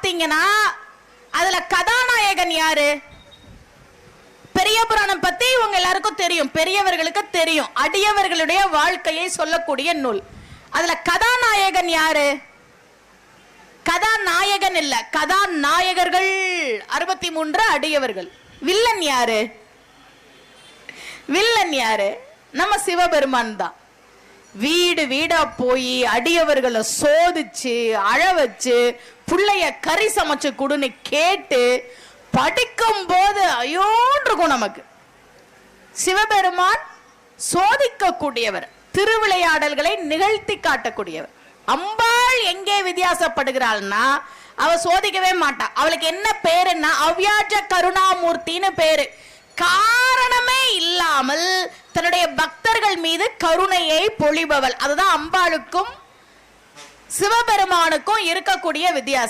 பார்த்தீங்கன்னா அதுல கதாநாயகன் யாரு? பெரிய புராணம் பத்தி உங்க எல்லாருக்கும் தெரியும், பெரியவர்களுக்கு தெரியும். அடியவர்களுடைய வாழ்க்கையை சொல்லக்கூடிய நூல். அதுல கதாநாயகன் யாரு? கதாநாயகன் இல்ல, கதாநாயகர்கள் 63 அடியவர்கள். வில்லன் யாரு? வில்லன் யாரு? நம்ம சிவபெருமான் தான். வீடு வீடா போய் அடியவர்களை சோதிச்சு அழ வச்சு புள்ளைய கறி சமைச்சு கொடுன்னு கேட்டு படிக்கும் போது ஐயோன்னு இருக்கும் நமக்கு. சிவபெருமான் சோதிக்க கூடியவர், திருவிளையாடல்களை நிகழ்த்தி காட்டக்கூடியவர். அம்பாள் எங்கே வித்தியாசப்படுகிறாள்னா, அவ சோதிக்கவே மாட்டா. அவளுக்கு என்ன பேருன்னா அவ்யாஜ கருணாமூர்த்தின்னு பேரு. காரணமே இல்லாமல் தன்னுடைய பக்தர்கள் மீது கருணையை பொழிபவள். அதுதான் அம்பாளுக்கும் சிவபெருமானுக்கும் இருக்கக்கூடிய வித்தியாசம்.